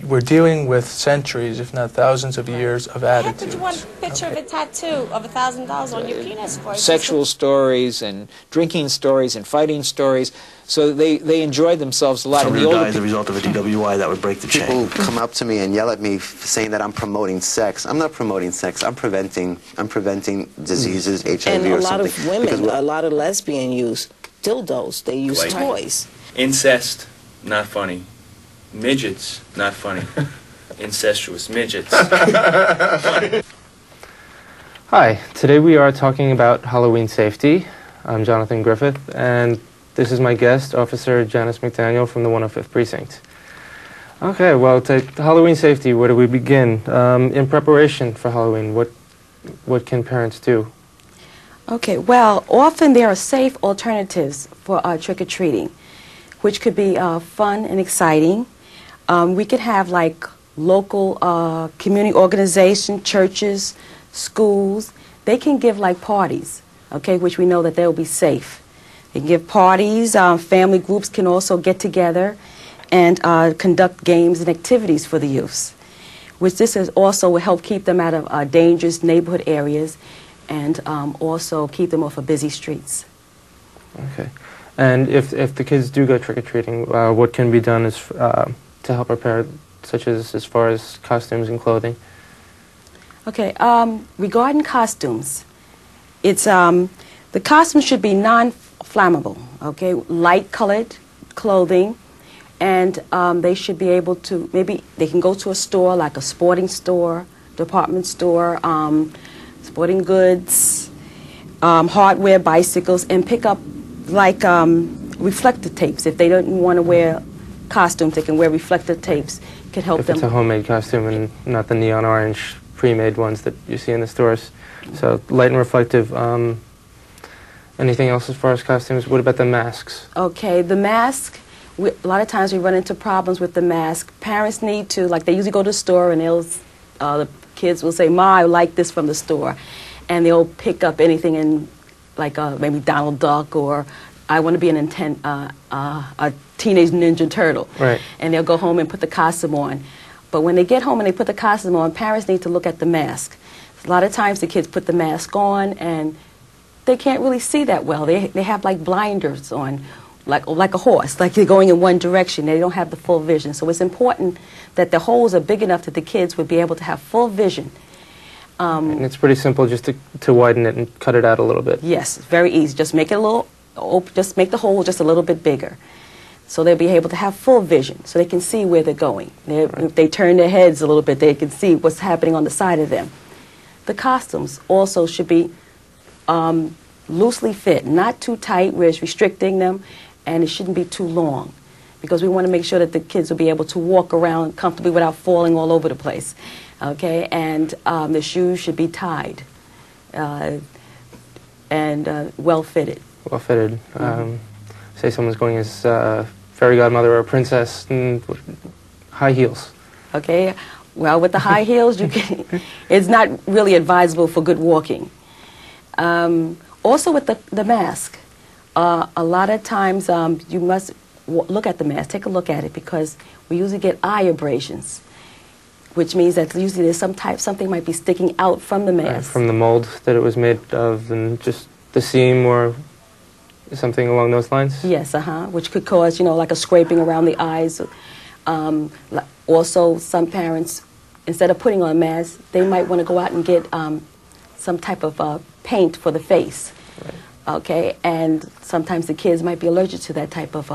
we're dealing with centuries, if not thousands of years of attitudes. But you want a picture of a tattoo of $1,000 on your penis for? Sexual stories and drinking stories and fighting stories. So they enjoyed themselves a lot. Somebody who died as a result of a DWI, that would break the chain. People come up to me and yell at me saying that I'm promoting sex. I'm not promoting sex. I'm preventing diseases, HIV and or a lot something. of women, a lot of lesbians use dildos. They use toys. Incest, not funny. Midgets, not funny. Incestuous midgets. Hi, today we are talking about Halloween safety. I'm Jonathan Griffith, and this is my guest, Officer Janice McDaniel from the 105th Precinct. Okay, well, Halloween safety, where do we begin? In preparation for Halloween, what can parents do? Okay, well, often there are safe alternatives for trick-or-treating, which could be fun and exciting. We could have like local community organizations, churches, schools. They can give like parties, okay, which we know that they'll be safe. They can give parties. Family groups can also get together and conduct games and activities for the youths, which this is also will help keep them out of dangerous neighborhood areas and also keep them off of busy streets. Okay. And if the kids do go trick-or-treating, what can be done to help prepare, such as far as costumes and clothing? Okay, regarding costumes, it's the costumes should be non-flammable, okay, light-colored clothing, and they should be able to, maybe they can go to a store like a sporting store, department store, sporting goods, hardware, bicycles, and pick up like reflector tapes. If they don't want to wear costumes, they can wear reflector tapes. Could help them. If it's a homemade costume and not the neon orange pre-made ones that you see in the stores. So light and reflective. Anything else as far as costumes? What about the masks? Okay, the mask, a lot of times we run into problems with the mask. Parents need to, like they usually go to the store and the kids will say, "Ma, I like this from the store." And they'll pick up anything in like maybe Donald Duck, or I want to be a Teenage Ninja Turtle. Right. And they'll go home and put the costume on. But when they get home and they put the costume on, parents need to look at the mask. A lot of times the kids put the mask on and they can't really see that well. They have like blinders on, like a horse, like they're going in one direction. They don't have the full vision. So it's important that the holes are big enough that the kids would be able to have full vision. And it's pretty simple just to widen it and cut it out a little bit. Yes, it's very easy. Just make it a little, just make the hole just a little bit bigger. So they'll be able to have full vision, so they can see where they're going. If they turn their heads a little bit, they can see what's happening on the side of them. The costumes also should be loosely fit, not too tight where it's restricting them, and it shouldn't be too long, because we want to make sure that the kids will be able to walk around comfortably without falling all over the place. Okay, and the shoes should be tied and well fitted. Well fitted. Say someone's going as fairy godmother or a princess, and high heels. Okay, well, with the high heels, it's not really advisable for good walking. Also with the mask, a lot of times you must look at the mask, take a look at it, because we usually get eye abrasions, which means that usually there's something might be sticking out from the mask. From the mold that it was made of, and just the seam or something along those lines? Yes, which could cause, like a scraping around the eyes. Also, some parents, instead of putting on a mask, they might want to go out and get some type of paint for the face. Right. Okay, and sometimes the kids might be allergic to that type of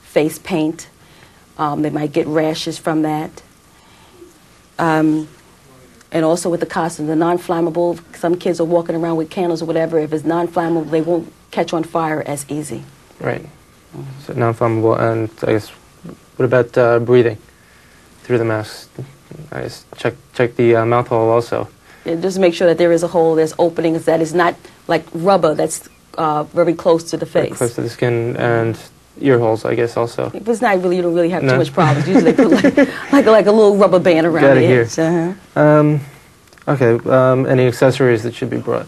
face paint. They might get rashes from that. And also with the costume, the non-flammable, some kids are walking around with candles or whatever. If it's non-flammable, they won't catch on fire as easy. Right. So non-flammable, and I guess, what about breathing through the mask? I guess check the mouth hole also. Yeah, just make sure that there is a hole, there's openings, that is not like rubber that's very close to the face. Very close to the skin, and ear holes, I guess, also. If it's not really, you don't really have too much problems. Usually they put like a little rubber band around the edge. Okay, any accessories that should be brought?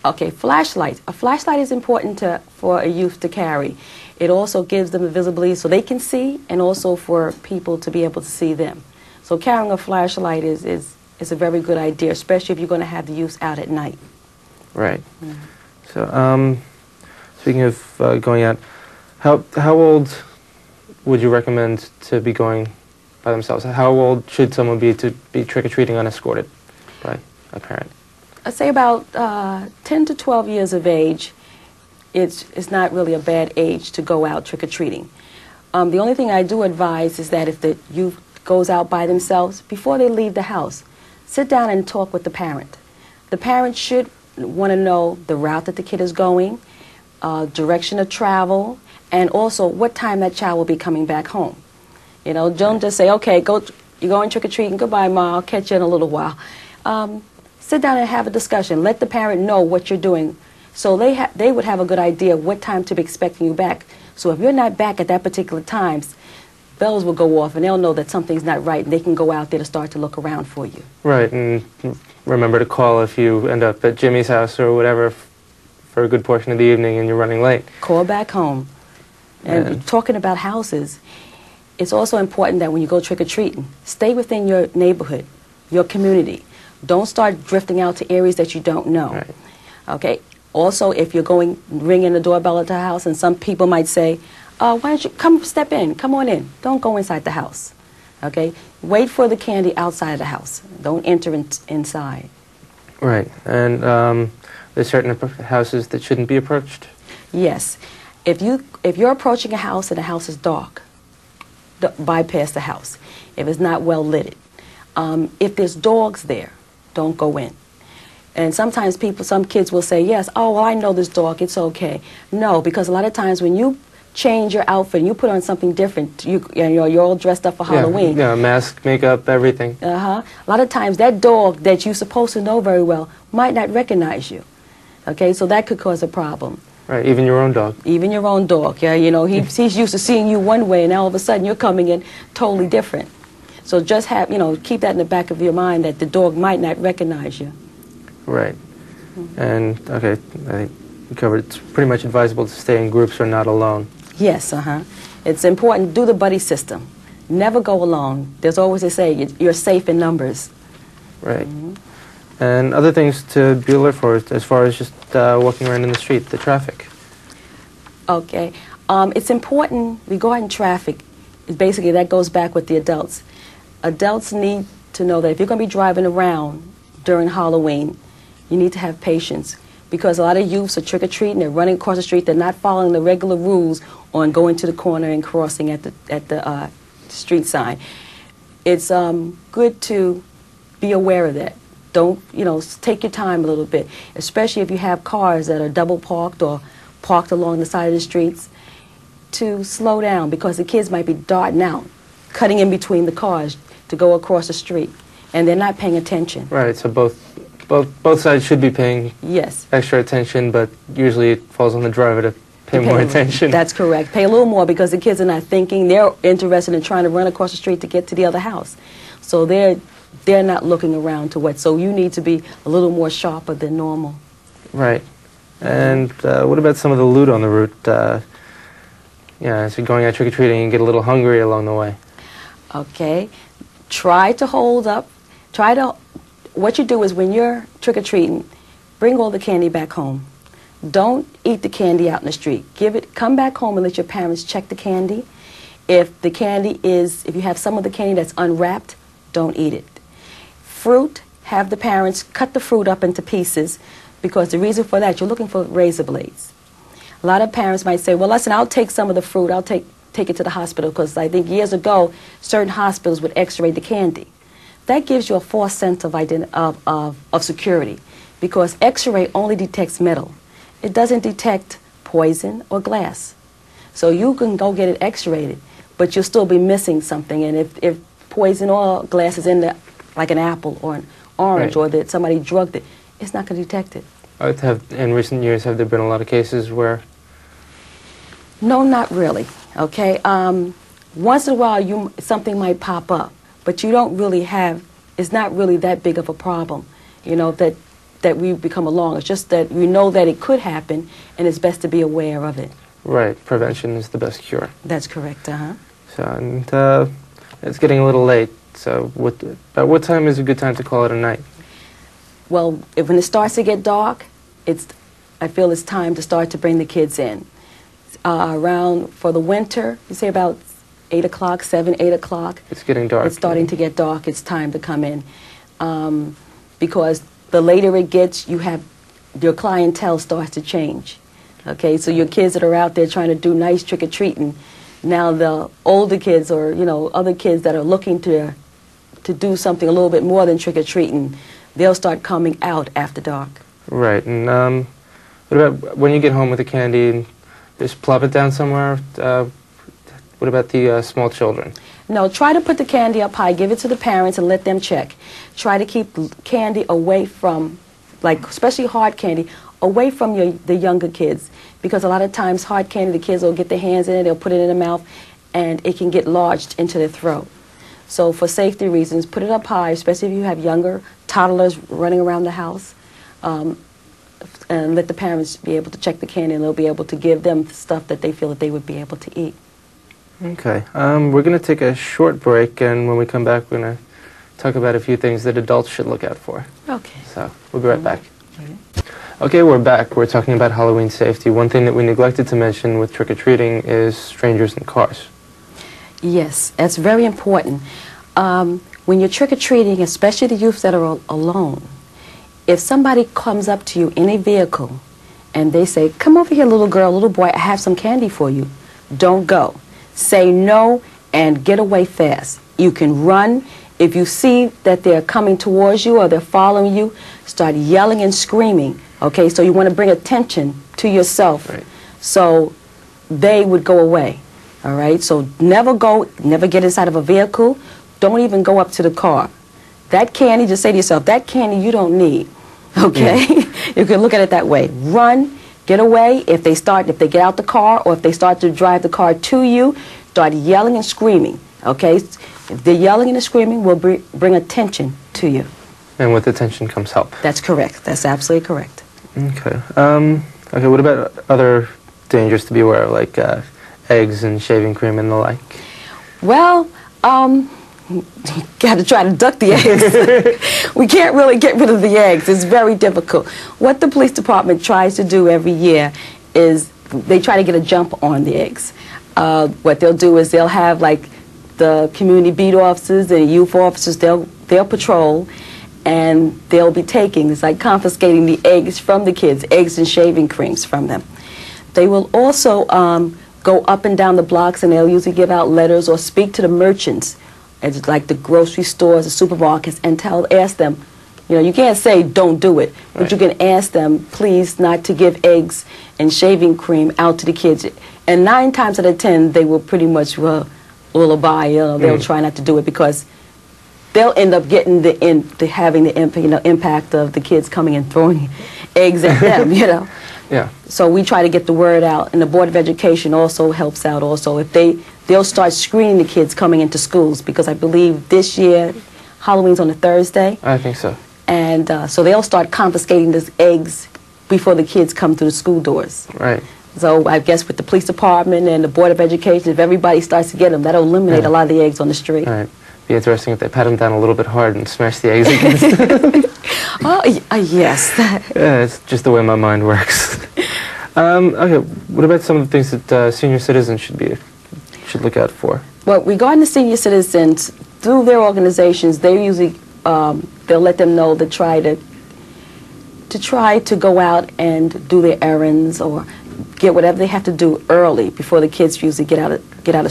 Okay, flashlight. A flashlight is important for a youth to carry. It also gives them the visibility so they can see, and also for people to be able to see them. So carrying a flashlight is a very good idea, especially if you're going to have the use out at night. Right. So, speaking of going out, how old would you recommend to be going by themselves? How old should someone be to be trick-or-treating unescorted by a parent? I'd say about 10 to 12 years of age. It's not really a bad age to go out trick-or-treating. The only thing I do advise is that if the youth goes out by themselves, before they leave the house, sit down and talk with the parent. The parent should want to know the route that the kid is going, direction of travel, and also what time that child will be coming back home. You know, don't just say, okay, you're going trick-or-treating, goodbye, Ma, I'll catch you in a little while. Sit down and have a discussion. Let the parent know what you're doing, so they would have a good idea what time to be expecting you back. So if you're not back at that particular times, bells will go off and they'll know that something's not right, and they can go out there to start to look around for you. Right, and remember to call if you end up at Jimmy's house or whatever for a good portion of the evening and you're running late. Call back home. And talking about houses, it's also important that when you go trick-or-treating, stay within your neighborhood, your community. Don't start drifting out to areas that you don't know. Right. Okay? Also, if you're going, ringing the doorbell at the house, and some people might say, why don't you step in, come on in. Don't go inside the house. Okay? Wait for the candy outside of the house. Don't enter inside. Right, and there's certain houses that shouldn't be approached? Yes. If you're approaching a house and the house is dark, bypass the house. If it's not well lit. If there's dogs there, don't go in. And sometimes some kids will say, yes, oh, well, I know this dog, it's okay. No, because a lot of times when you change your outfit and you put on something different, you're all dressed up for Halloween. Yeah, mask, makeup, everything. A lot of times that dog that you're supposed to know very well might not recognize you. Okay, so that could cause a problem. Right, even your own dog. Even your own dog, yeah, you know, he's used to seeing you one way and all of a sudden you're coming in totally different. So just have, keep that in the back of your mind that the dog might not recognize you. Right. And, okay, I think we covered it's pretty much advisable to stay in groups or not alone. Yes, It's important, do the buddy system. Never go alone. There's always a say, you're safe in numbers. Right. And other things to be alert for as far as just walking around in the street, the traffic. Okay. It's important regarding traffic. Basically, that goes back with the adults. Adults need to know that if you're going to be driving around during Halloween, you need to have patience, because a lot of youths are trick-or-treating, they're running across the street, they're not following the regular rules on going to the corner and crossing at the street sign. It's good to be aware of that. Don't, take your time a little bit, especially if you have cars that are double parked or parked along the side of the streets, to slow down, because the kids might be darting out, cutting in between the cars to go across the street, and they're not paying attention. Right, so both sides should be paying extra attention, but usually it falls on the driver to pay more attention. That's correct. Pay a little more, because the kids are not thinking. They're interested in trying to run across the street to get to the other house. So they're not looking around to what. So you need to be a little more sharper than normal. Right. And what about some of the loot on the route? As you're going out trick-or-treating, you get a little hungry along the way. Okay. Try to hold up. What you do is when you're trick-or-treating, bring all the candy back home. Don't eat the candy out in the street. Come back home and let your parents check the candy. If you have some of the candy that's unwrapped, don't eat it. Fruit, have the parents cut the fruit up into pieces, because the reason for that, you're looking for razor blades. A lot of parents might say, well, listen, I'll take some of the fruit, I'll take it to the hospital, because I think years ago, certain hospitals would x-ray the candy. That gives you a false sense of security, because x-ray only detects metal. It doesn't detect poison or glass. So you can go get it x-rayed, but you'll still be missing something. And if poison or glass is in there, like an apple or an orange, or that somebody drugged it, it's not going to detect it. In recent years, have there been a lot of cases where? No, not really. Okay. Once in a while, something might pop up, but you don't really have. It's not really that big of a problem, that we become along. It's just that we know that it could happen, and it's best to be aware of it. Right. Prevention is the best cure. That's correct. So, and it's getting a little late. So, about what time is a good time to call it a night? Well, when it starts to get dark, I feel it's time to start to bring the kids in. Around, for the winter, you say about 8 o'clock, 7, 8 o'clock. It's getting dark. It's starting to get dark. It's time to come in. Because the later it gets, your clientele starts to change. Okay, so your kids that are out there trying to do nice trick-or-treating, now the older kids or, other kids that are looking to do something a little bit more than trick-or-treating, they'll start coming out after dark. Right, and what about when you get home with the candy and just plop it down somewhere? What about the small children? No, try to put the candy up high, give it to the parents and let them check. Try to keep candy away from, especially hard candy, away from the younger kids, because a lot of times hard candy, the kids will get their hands in it, they'll put it in their mouth, and it can get lodged into their throat. So for safety reasons, put it up high, especially if you have younger toddlers running around the house, and let the parents be able to check the candy, and they'll be able to give them stuff that they feel that they would be able to eat. Okay, we're going to take a short break, and when we come back, we're going to talk about a few things that adults should look out for. Okay. So we'll be right back. Okay, we're back. We're talking about Halloween safety. One thing that we neglected to mention with trick-or-treating is strangers in cars. Yes, that's very important. When you're trick-or-treating, especially the youth that are alone, if somebody comes up to you in a vehicle and they say, "Come over here, little girl, little boy, I have some candy for you," don't go. Say no and get away fast. You can run. If you see that they're coming towards you or they're following you, start yelling and screaming. Okay, so you want to bring attention to yourself, right, so they would go away. All right, so never get inside of a vehicle. Don't even go up to the car. That candy, just say to yourself, that candy you don't need. Okay, you can look at it that way. Run, get away. If they get out the car or if they start to drive the car to you, start yelling and screaming. Okay, if they're yelling and screaming, will bring attention to you. And with attention comes help. That's correct. That's absolutely correct. Okay. Okay, what about other dangers to be aware of, like eggs and shaving cream and the like? Well, got to try to duck the eggs. We can't really get rid of the eggs. It's very difficult. What the police department tries to do every year is they try to get a jump on the eggs. What they'll do is they'll have the community beat officers and youth officers, they'll patrol, and they'll be it's like confiscating the eggs from the kids, eggs and shaving creams from them. They will also go up and down the blocks, and they'll usually give out letters or speak to the merchants, like the grocery stores, the supermarkets, and ask them, you can't say don't do it, but right, you can ask them, please, not to give eggs and shaving cream out to the kids. And 9 times out of 10, they will pretty much lullaby, they'll try not to do it, because they'll end up getting having the impact of the kids coming and throwing eggs at them, Yeah. So we try to get the word out, and the Board of Education also helps out also. If they'll start screening the kids coming into schools, because I believe this year Halloween's on a Thursday. I think so. And so they'll start confiscating these eggs before the kids come through the school doors. Right. So I guess with the police department and the Board of Education, if everybody starts to get them, that'll eliminate a lot of the eggs on the street. Right. Be interesting if they pat them down a little bit hard and smash the eggs against yes. Yeah, it's just the way my mind works. Okay, what about some of the things that senior citizens should look out for? Well, regarding the senior citizens, through their organizations, they usually they'll let them know to try to go out and do their errands or get whatever they have to do early before the kids usually get out of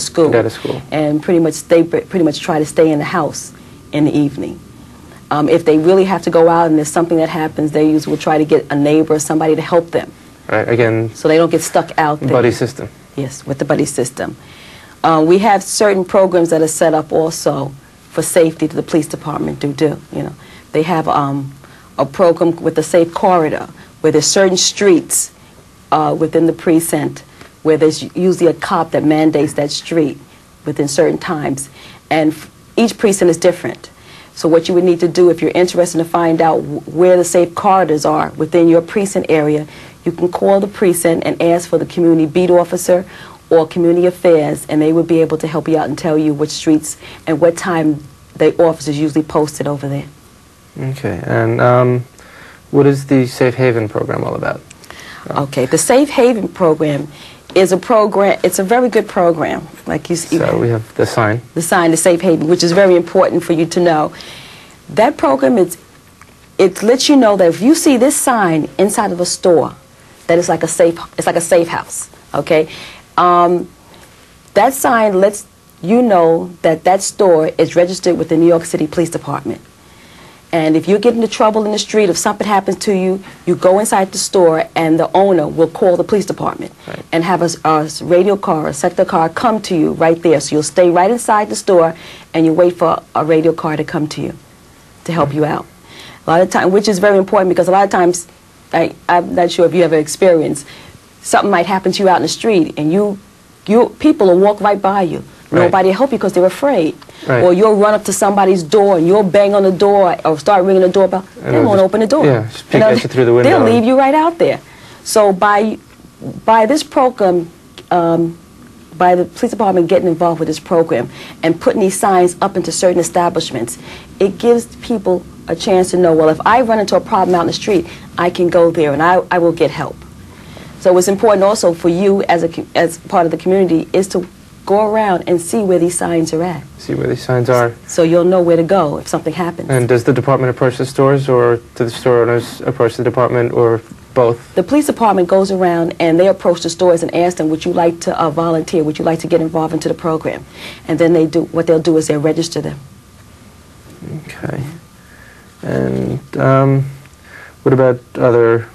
school. Get out of school. And pretty much try to stay in the house in the evening. If they really have to go out and there's something that happens, they usually will try to get a neighbor or somebody to help them. Right, again, so they don't get stuck out there. Buddy system. Yes, with the buddy system. We have certain programs that are set up also for safety that the police department do. They have a program with the safe corridor where there's certain streets within the precinct where there's usually a cop that mandates that street within certain times. And each precinct is different. So what you would need to do if you're interested to find out where the safe corridors are within your precinct area, you can call the precinct and ask for the community beat officer or community affairs, and they would be able to help you out and tell you which streets and what time the officers usually posted over there. Okay, and what is the Safe Haven program all about? Okay, the Safe Haven program is a program, it's a very good program. Like you So we have the sign. The sign, the Safe Haven, which is very important for you to know. That program, it lets you know that if you see this sign inside of a store, that it's like a safe house, okay? That sign lets you know that that store is registered with the New York City Police Department. And if you get into trouble in the street, if something happens to you, you go inside the store and the owner will call the police department and have a radio car, a sector car come to you right there. So you'll stay right inside the store and you wait for a radio car to come to you to help you out. A lot of times, which is very important because a lot of times, I'm not sure if you ever experienced, something might happen to you out in the street and people will walk right by you. Nobody will help you because they're afraid. Or you'll run up to somebody's door and you'll bang on the door or start ringing the doorbell. They won't open the door. Yeah, just peek at you through the window. They'll leave you right out there. So by this program, by the police department getting involved with this program and putting these signs up into certain establishments, it gives people a chance to know, well, if I run into a problem out in the street, I can go there and I will get help. So it's important also for you as part of the community is to go around and see where these signs are at. See where these signs are. So you'll know where to go if something happens. And does the department approach the stores, or do the store owners approach the department, or both? The police department goes around and they approach the stores and ask them, would you like to volunteer? Would you like to get involved into the program? And then what they'll do is they'll register them. Okay. And what about other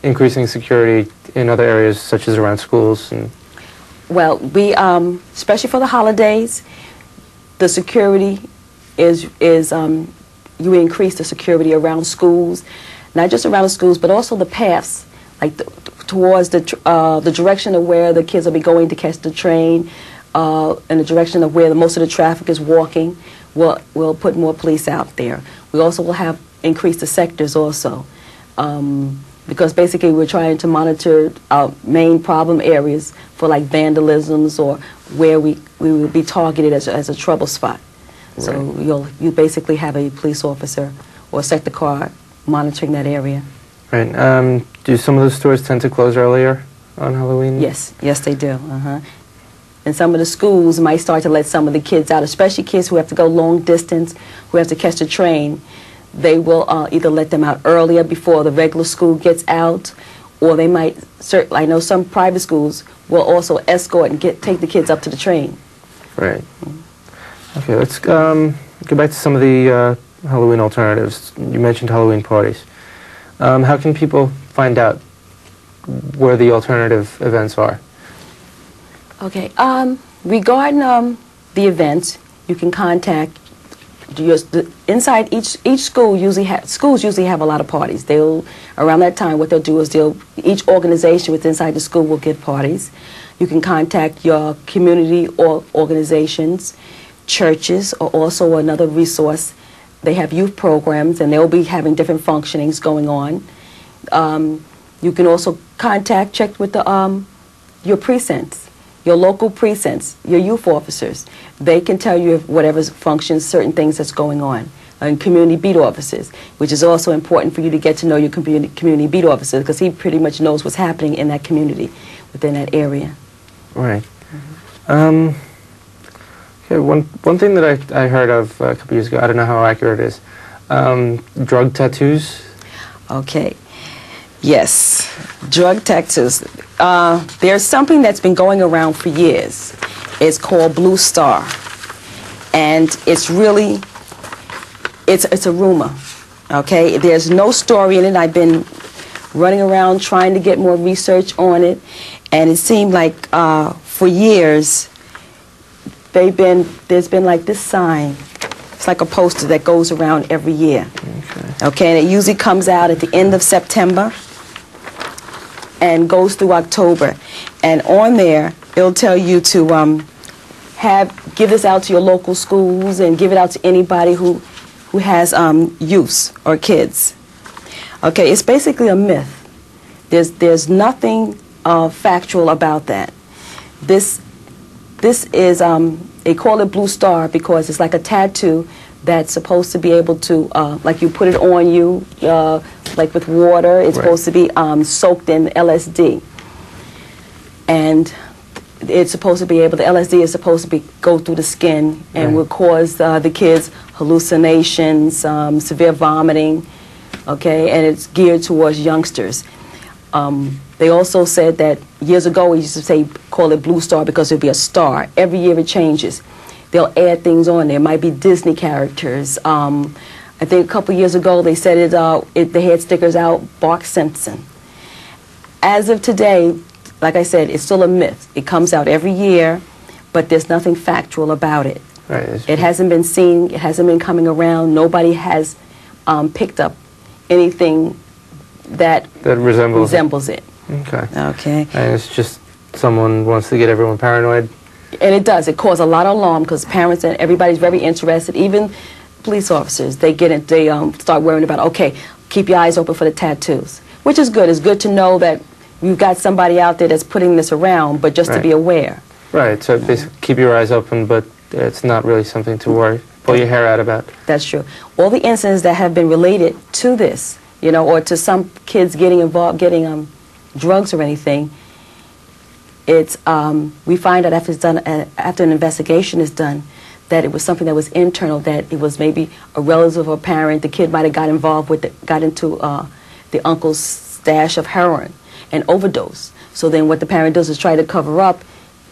increasing security in other areas, such as around schools? And well, we, especially for the holidays, the security is you increase the security around schools, not just around the schools, but also the paths, like towards the direction of where the kids will be going to catch the train, in the direction of where most of the traffic is walking. We'll put more police out there. We also will have increase the sectors also. Because basically we're trying to monitor our main problem areas for like vandalisms or where we will be targeted as a trouble spot. Right. So you basically have a police officer or a sector car monitoring that area. Right. Do some of the stores tend to close earlier on Halloween? Yes, yes they do. And some of the schools might start to let some of the kids out, especially kids who have to go long distance, who have to catch the train. They will either let them out earlier before the regular school gets out, or they might, I know some private schools will also escort and take the kids up to the train. Right. Okay, let's go back to some of the Halloween alternatives. You mentioned Halloween parties. How can people find out where the alternative events are? Okay, regarding the events, you can contact inside each school. Schools usually have a lot of parties. Around that time, what they'll do is each organization within inside the school will give parties. You can contact your community or organizations. Churches are also another resource. They have youth programs and they'll be having different functionings going on. You can also check with your precincts. Your local precincts, your youth officers, they can tell you whatever functions, certain things that's going on. And community beat officers, which is also important for you to get to know your community beat officer because he pretty much knows what's happening in that community, within that area. Right. Okay. One thing that I heard of a couple years ago, I don't know how accurate it is, drug tattoos. Okay. Yes, drug tattoos. There's something that's been going around for years. It's called Blue Star, and it's really, it's a rumor. Okay, there's no story in it. I've been running around trying to get more research on it, and it seemed like for years there's been like this sign. It's like a poster that goes around every year. Okay, and it usually comes out at the end of September and goes through October. And on there, it'll tell you to give this out to your local schools and give it out to anybody who has youths or kids. Okay, it's basically a myth. There's nothing factual about that. This is they call it Blue Star because it's like a tattoo that's supposed to be able to like you put it on you like with water. It's supposed to be soaked in LSD, and it's supposed to be able. The LSD is supposed to be go through the skin and will cause the kids hallucinations, severe vomiting. Okay, and it's geared towards youngsters. They also said that years ago we used to say call it Blue Star because it'd be a star. Every year it changes. They'll add things on there. It might be Disney characters. I think a couple years ago they said they had stickers out, Bart Simpson. As of today, like I said, it's still a myth. It comes out every year, but there's nothing factual about it. Right. It hasn't been seen. It hasn't been coming around. Nobody has picked up anything that resembles it. Okay. Okay. And it's just someone wants to get everyone paranoid. And it does. It causes a lot of alarm because parents and everybody's very interested. Even police officers, they start worrying about, okay, keep your eyes open for the tattoos, which is good. It's good to know that you've got somebody out there that's putting this around, but just to be aware. Right. So basically keep your eyes open, but it's not really something to pull your hair out about. That's true. All the incidents that have been related to this, you know, or to some kids getting involved, getting drugs or anything, it's we find out after it's done, after an investigation is done, that it was something that was internal, that it was maybe a relative or parent. The kid might have got involved with, got into the uncle's stash of heroin and overdose. So then what the parent does is try to cover up.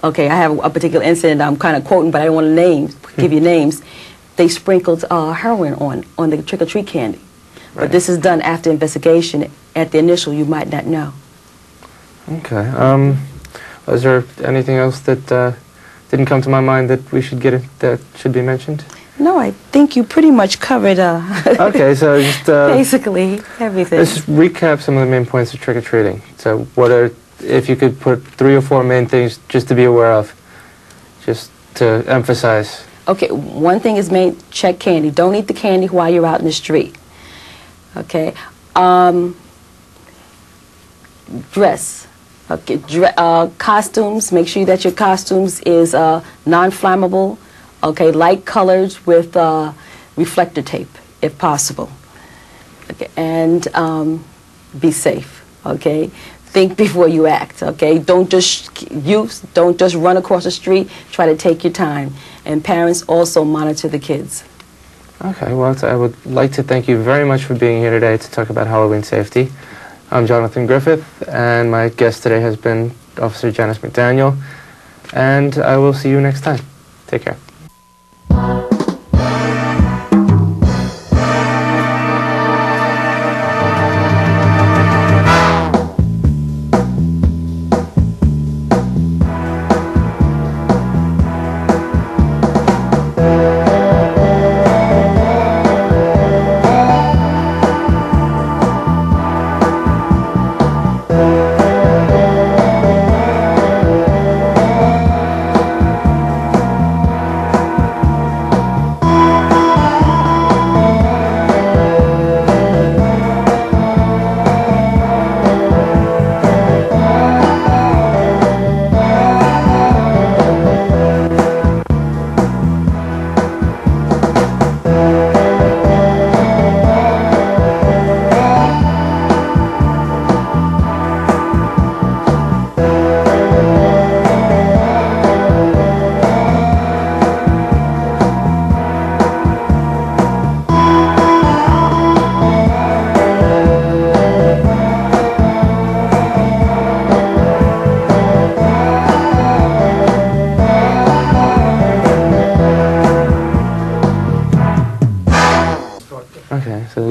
Okay, I have a particular incident I'm kind of quoting, but I don't want to give you names. They sprinkled heroin on the trick-or-treat candy. Right. But this is done after investigation. At the initial, you might not know. Okay. Is there anything else that didn't come to my mind that we should that should be mentioned? No, I think you pretty much covered okay, so just basically everything. Let's just recap some of the main points of trick-or-treating. So what are, if you could put 3 or 4 main things just to be aware of, just to emphasize. Okay, one thing is check candy. Don't eat the candy while you're out in the street. Okay. Dress. Okay, costumes. Make sure that your costumes is non-flammable. Okay, light colors with reflector tape, if possible. Okay, and be safe. Okay, think before you act. Okay, don't just run across the street. Try to take your time. And parents also monitor the kids. Okay, well, I would like to thank you very much for being here today to talk about Halloween safety. I'm Jonathan Griffith, and my guest today has been Officer Janice McDaniel, and I will see you next time. Take care. Okay, so